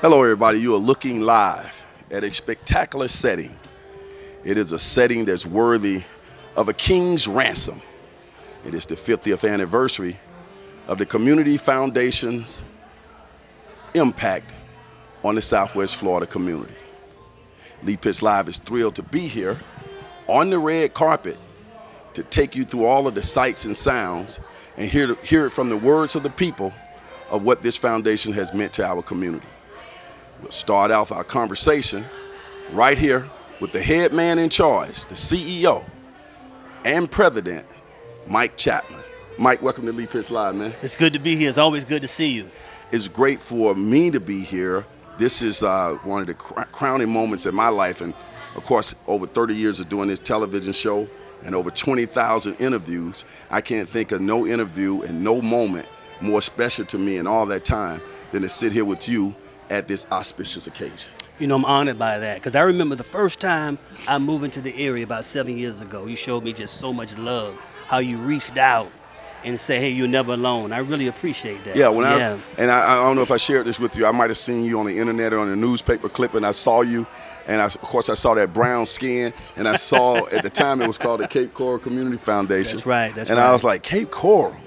Hello, everybody. You are looking live at a spectacular setting. It is a setting that's worthy of a king's ransom. It is the 50th anniversary of the Community Foundation's impact on the Southwest Florida community. Lee Pitts Live is thrilled to be here on the red carpet to take you through all of the sights and sounds and hear it from the words of the people of what this foundation has meant to our community. We'll start off our conversation right here with the head man in charge, the CEO and president, Mike Chatman. Mike, welcome to Lee Pitts Live, man. It's good to be here. It's always good to see you. It's great for me to be here. This is one of the crowning moments in my life, and of course, over 30 years of doing this television show and over 20,000 interviews, I can't think of no interview and no moment more special to me in all that time than to sit here with you at this auspicious occasion. You know, I'm honored by that because I remember the first time I moved into the area about 7 years ago. You showed me just so much love, how you reached out and said, hey, you're never alone. I really appreciate that. Yeah, I don't know if I shared this with you. I might have seen you on the internet or on a newspaper clip, and I saw you. And of course, I saw that brown skin, and I saw at the time it was called the Cape Coral Community Foundation. That's right. And I was like, Cape Coral?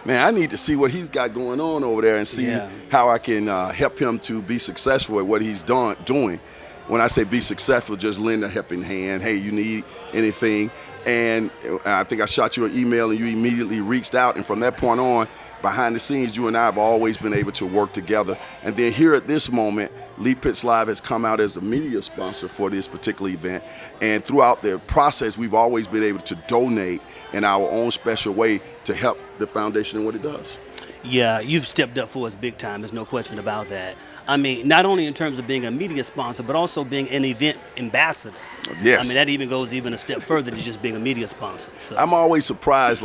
Man, I need to see what he's got going on over there and see how I can help him to be successful at what he's doing. When I say be successful, just lend a helping hand. Hey, you need anything? And I think I shot you an email and you immediately reached out. And from that point on, behind the scenes, you and I have always been able to work together. And then here at this moment, Lee Pitts Live has come out as the media sponsor for this particular event. And throughout the process, we've always been able to donate in our own special way to help the foundation in what it does. Yeah, you've stepped up for us big time. There's no question about that. I mean, not only in terms of being a media sponsor, but also being an event ambassador. Yes. I mean, that even goes even a step further than just being a media sponsor. So. I'm always surprised,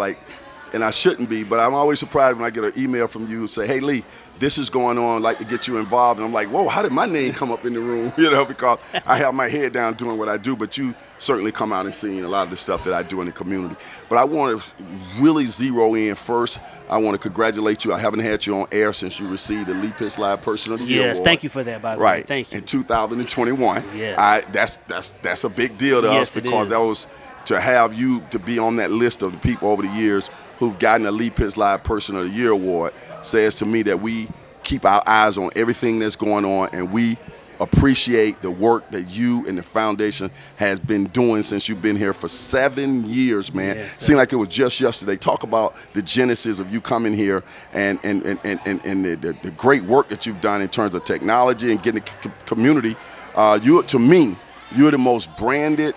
and I shouldn't be, but I'm always surprised when I get an email from you and say, hey, Lee, this is going on, I'd like to get you involved. And I'm like, whoa, how did my name come up in the room? Because I have my head down doing what I do, but you certainly come out and seen a lot of the stuff that I do in the community. But I want to really zero in first. I want to congratulate you. I haven't had you on air since you received the Lee Pitts Live Person of the Year Yes, Award. thank you for that, by the way. Right. Thank you. In 2021. Yes. That's a big deal to us because that was to have you to be on that list of the people over the years who've gotten a Lee Pitts Live Person of the Year Award says to me that we keep our eyes on everything that's going on, and we appreciate the work that you and the foundation has been doing since you've been here for 7 years, man. Yes, seemed like it was just yesterday. Talk about the genesis of you coming here and the great work that you've done in terms of technology and getting the community. To me, you're the most branded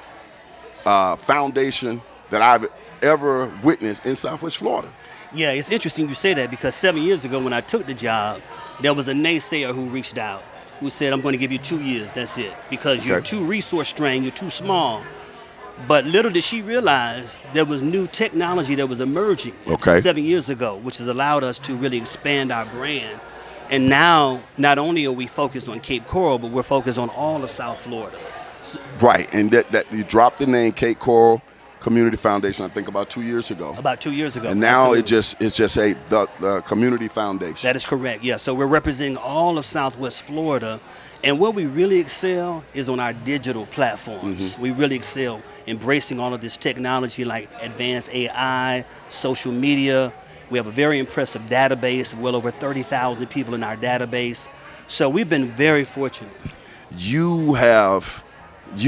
foundation that I've ever witnessed in Southwest Florida. Yeah, it's interesting you say that because 7 years ago when I took the job, there was a naysayer who reached out, who said, I'm going to give you 2 years, that's it, because you're too resource-strained, you're too small. But little did she realize there was new technology that was emerging 7 years ago, which has allowed us to really expand our brand. And now, not only are we focused on Cape Coral, but we're focused on all of South Florida. Right, and that you dropped the name Cape Coral Community Foundation, I think about 2 years ago. About 2 years ago. And now it's just the Community Foundation. That is correct, yeah. So we're representing all of Southwest Florida. And where we really excel is on our digital platforms. We really excel embracing all of this technology like advanced AI, social media. We have a very impressive database, well over 30,000 people in our database. So we've been very fortunate. You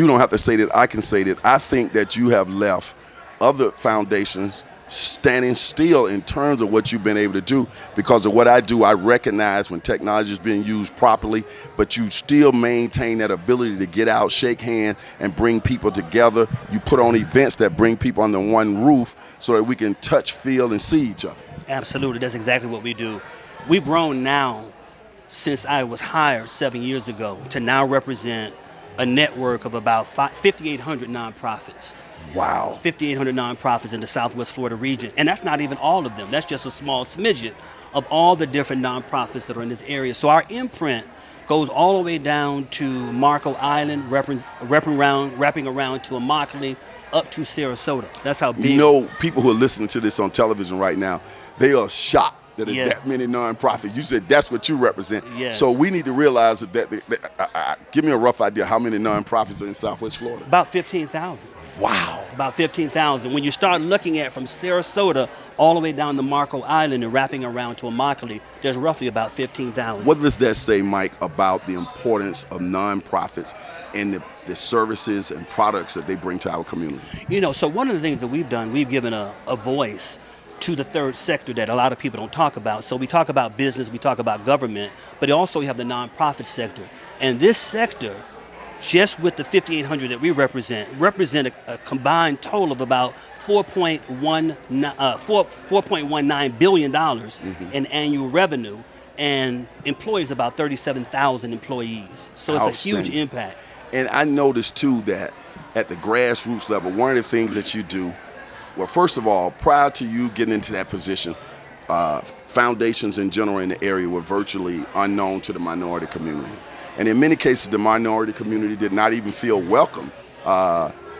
don't have to say that, I can say that. I think that you have left other foundations standing still in terms of what you've been able to do. Because of what I do, I recognize when technology is being used properly, but you still maintain that ability to get out, shake hands, and bring people together. You put on events that bring people under one roof so that we can touch, feel, and see each other. Absolutely, that's exactly what we do. We've grown now since I was hired 7 years ago to now represent a network of about 5,800 nonprofits. Wow. 5,800 nonprofits in the Southwest Florida region. And that's not even all of them. That's just a small smidget of all the different nonprofits that are in this area. So our imprint goes all the way down to Marco Island, wrapping around to Immokalee, up to Sarasota. That's how big. People who are listening to this on television right now, they are shocked that is Yes. that many nonprofits. You said that's what you represent. Yes. So we need to realize that give me a rough idea how many nonprofits are in Southwest Florida. About 15,000. Wow. About 15,000. When you start looking at from Sarasota all the way down to Marco Island and wrapping around to Immokalee, there's roughly about 15,000. What does that say, Mike, about the importance of nonprofits and the services and products that they bring to our community? You know, so one of the things that we've done, we've given a voice to the third sector that a lot of people don't talk about. So we talk about business, we talk about government, but also we have the nonprofit sector. And this sector, just with the 5,800 that we represent a combined total of about $4.19 billion in annual revenue and employs about 37,000 employees. So it's a huge impact. And I noticed, too, that at the grassroots level, one of the things that you do, well, first of all, prior to you getting into that position, foundations in general in the area were virtually unknown to the minority community. And in many cases, the minority community did not even feel welcome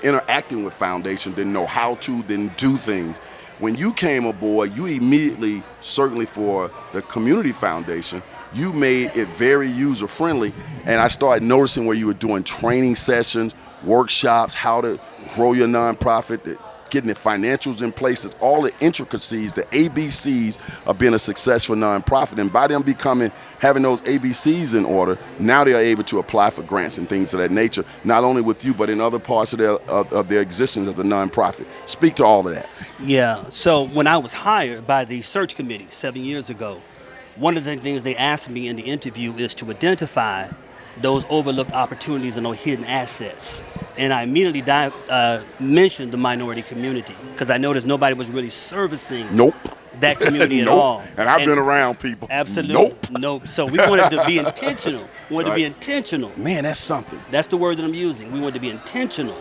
interacting with foundations, didn't know how to, didn't do things. When you came aboard, you immediately, certainly for the community foundation, you made it very user-friendly. And I started noticing where you were doing training sessions, workshops, how to grow your nonprofit, getting the financials in place, all the intricacies, the ABCs of being a successful nonprofit. And by them having those ABCs in order, now they are able to apply for grants and things of that nature, not only with you, but in other parts of their existence as a nonprofit. Speak to all of that. Yeah, so when I was hired by the search committee 7 years ago, one of the things they asked me in the interview is to identify those overlooked opportunities and those hidden assets. And I immediately mentioned the minority community because I noticed nobody was really servicing that community at all. And I've been around people. Absolutely. Nope. So we wanted to be intentional. To be intentional. Man, that's something. That's the word that I'm using. We wanted to be intentional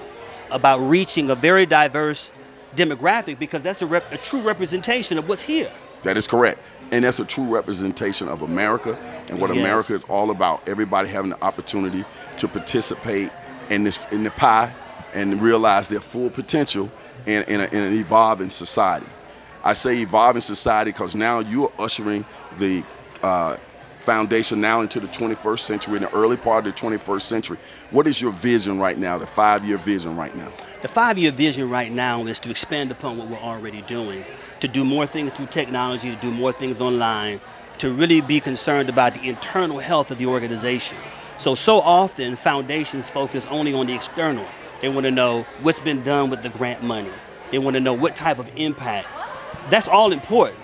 about reaching a very diverse demographic because that's a true representation of what's here. That is correct. And that's a true representation of America and what America is all about. Everybody having the opportunity to participate in the pie and realize their full potential in an evolving society. I say evolving society because now you are ushering the foundation now into the 21st century, in the early part of the 21st century. What is your vision right now, the 5-year vision right now? The 5-year vision right now is to expand upon what we're already doing, to do more things through technology, to do more things online, to really be concerned about the internal health of the organization. So often foundations focus only on the external. They want to know what's been done with the grant money. They want to know what type of impact. That's all important,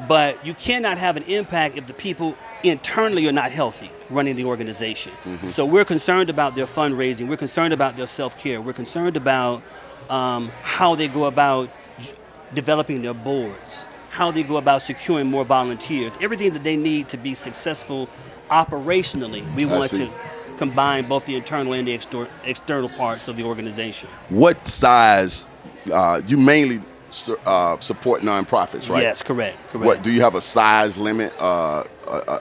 but you cannot have an impact if the people internally are not healthy running the organization. So we're concerned about their fundraising. We're concerned about their self-care. We're concerned about how they go about developing their boards, how they go about securing more volunteers, everything that they need to be successful operationally. We want to combine both the internal and the external parts of the organization. What size, you mainly support nonprofits, right? Yes, correct. What, do you have a size limit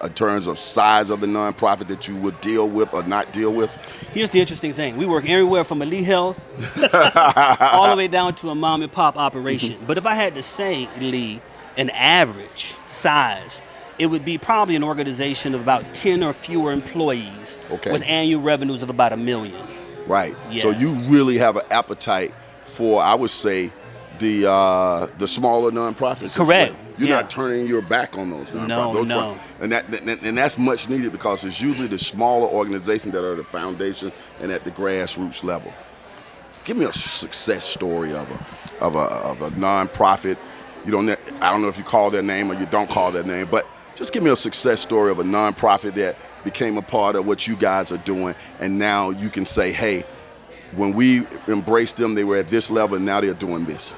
in terms of size of the nonprofit that you would deal with or not deal with? Here's the interesting thing. We work everywhere from Elite Health all the way down to a mom and pop operation. But if I had to say, Lee, an average size, it would be probably an organization of about 10 or fewer employees with annual revenues of about $1 million. Right. Yes. So you really have an appetite for, I would say, the smaller nonprofits. Correct. You're not turning your back on those nonprofits. No. And that's much needed because it's usually the smaller organizations that are the foundation and at the grassroots level. Give me a success story of a nonprofit. I don't know if you call their name or you don't call their name, but just give me a success story of a nonprofit that became a part of what you guys are doing, and now you can say, hey, when we embraced them, they were at this level, and now they're doing this.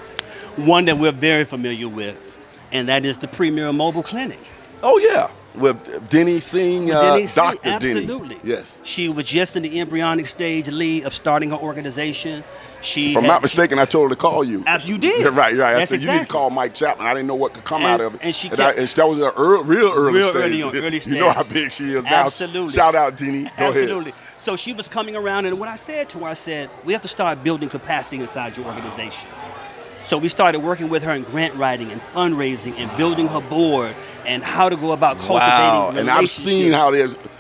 One that we're very familiar with, and that is the Premier Mobile Clinic. Oh, yeah. With Denny Singh, Dr. Absolutely. Denny. Yes. She was just in the embryonic stage, Lee, of starting her organization. If I'm not mistaken, I told her to call you. You did. Yeah, right. I said, exactly. you need to call Mike Chatman. I didn't know what could come out of it. And that was a real early stage. Early stage. You know how big she is now. Absolutely. Shout out, Denny. Go Absolutely. ahead. So she was coming around, and what I said to her, I said, we have to start building capacity inside your organization. So we started working with her in grant writing and fundraising and building her board and how to go about cultivating Wow. And I've relationships. seen how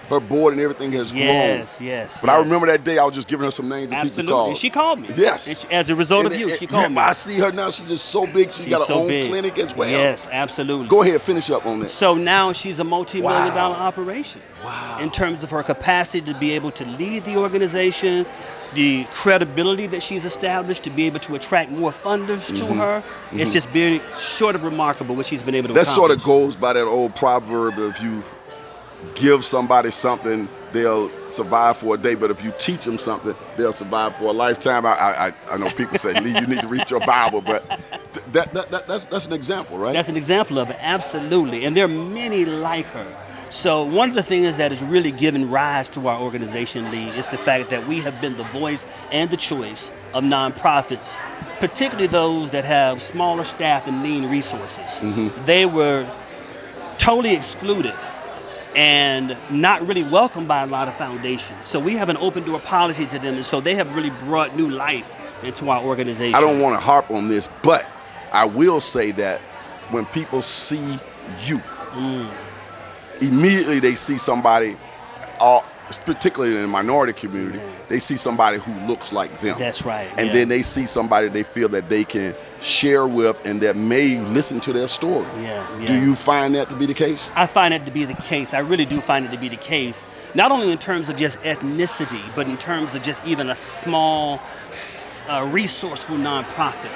her board and everything has grown. Yes. But I remember that day I was just giving her some names and Absolutely. people called. And she called me. Yes. And as a result of you, she called me. I see her now. She's just so big. She's got her so own big. clinic as well. Yes, absolutely. Go ahead, finish up on that. So now she's a multi-million Wow. dollar operation. Wow. In terms of her capacity to be able to lead the organization, the credibility that she's established to be able to attract more funders to her. It's just very short of remarkable what she's been able to That accomplish. sort of goes by that old proverb: if you give somebody something, they'll survive for a day, but if you teach them something, they'll survive for a lifetime. I know people say, Lee, you need to read your Bible, but that's an example, right? That's an example of it, absolutely. And there are many like her. So one of the things that has really given rise to our organization, Lee, is the fact that we have been the voice and the choice of nonprofits, particularly those that have smaller staff and lean resources. They were totally excluded and not really welcomed by a lot of foundations. So we have an open door policy to them, and so they have really brought new life into our organization. I don't want to harp on this, but I will say that when people see you, immediately they see somebody, particularly in the minority community, they see somebody who looks like them. That's right. And yeah. then they see somebody they feel that they can share with and that may listen to their story. Yeah. Do you find that to be the case? I find it to be the case. I really do find it to be the case, not only in terms of just ethnicity, but in terms of just even a small, resourceful nonprofit.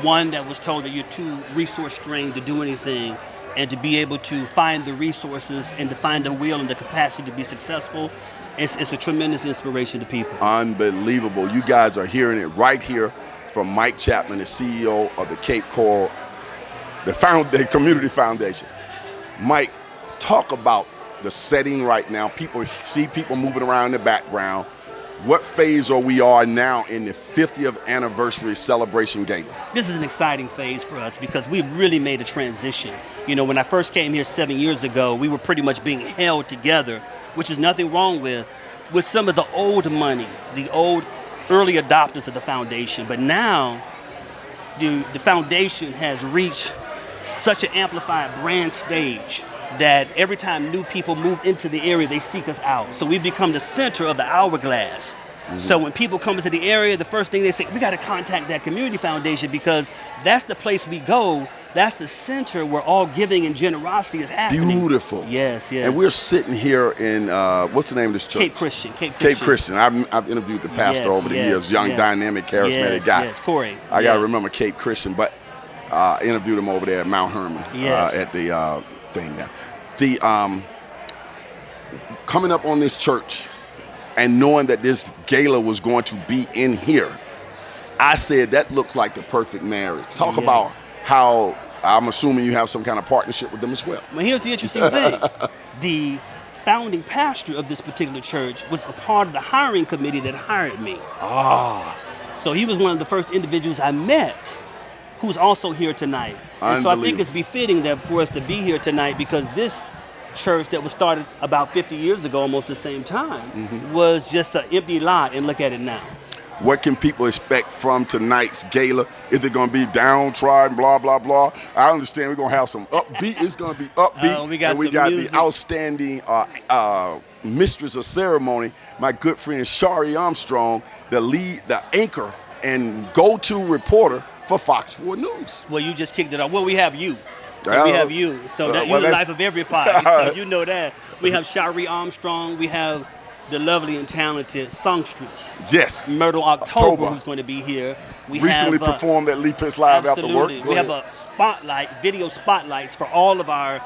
One that was told that you're too resource strained to do anything, and to be able to find the resources and to find the will and the capacity to be successful, it's a tremendous inspiration to people. Unbelievable. You guys are hearing it right here from Mike Chatman, the CEO of the Cape Coral, the Community Foundation. Mike, talk about the setting right now. People see people moving around in the background. What phase are we now in the 50th anniversary celebration gala? This is an exciting phase for us because we've really made a transition. You know, when I first came here 7 years ago, we were pretty much being held together, which is nothing wrong with some of the old money, the old early adopters of the foundation. But now, the foundation has reached such an amplified brand stage that every time new people move into the area, they seek us out. So we've become the center of the hourglass. So when people come into the area, the first thing they say, we got to contact that community foundation because that's the place we go. That's the center where all giving and generosity is happening. Beautiful. Yes. And we're sitting here in, what's the name of this church? Cape Christian. Cape Christian. I've interviewed the pastor over the years, young, dynamic, charismatic guy. Yes, Corey. I got to remember Cape Christian, but I interviewed him over there at Mount Hermon at the thing now. The coming up on this church and knowing that this gala was going to be in here, I said that looked like the perfect marriage. Talk about how I'm assuming you have some kind of partnership with them as well. Well, here's the interesting thing. The founding pastor of this particular church was a part of the hiring committee that hired me. So he was one of the first individuals I met who's also here tonight. And so I think it's befitting that for us to be here tonight because this church that was started about 50 years ago, almost the same time, was just an empty lot, and look at it now. What can people expect from tonight's gala? Is it going to be downtrodden, blah, blah, blah? I understand we're going to have some upbeat. It's going to be upbeat. We got the outstanding mistress of ceremony, my good friend Shari Armstrong, the anchor and go-to reporter for Fox 4 News. Well, you just kicked it off. Well, we have you. So we have you. So you're the life of everybody. So you know that. We have Shari Armstrong. We have the lovely and talented songstress. Yes. Myrtle October, who's going to be here. We recently performed at Lee Pitts Live after work. We have a video spotlights for all of our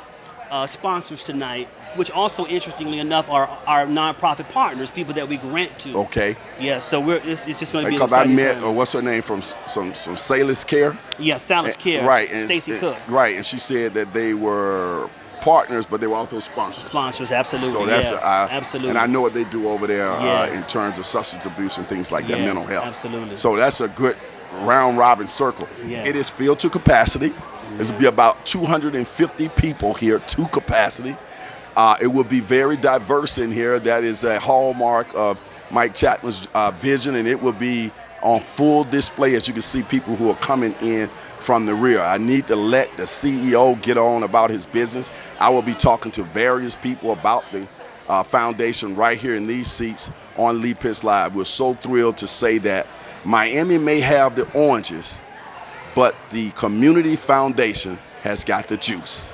sponsors tonight, which also, interestingly enough, are our nonprofit partners, people that we grant to. Okay. Yeah, so it's just going to be an exciting time. Because I met, what's her name, from Salus Care? Yeah, Salus Care. Right. Stacy Cook. Right, and she said that they were partners, but they were also sponsors. Sponsors, absolutely. So that's absolutely. And I know what they do over there in terms of substance abuse and things like that, mental health. Absolutely. So that's a good round robin circle. Yeah. It is filled to capacity. This will be about 250 people here to capacity. It will be very diverse in here. That is a hallmark of Mike Chatman's vision, and it will be on full display, as you can see people who are coming in from the rear. I need to let the CEO get on about his business. I will be talking to various people about the foundation right here in these seats on Lee Pitts Live. We're so thrilled to say that Miami may have the oranges, but the community foundation has got the juice.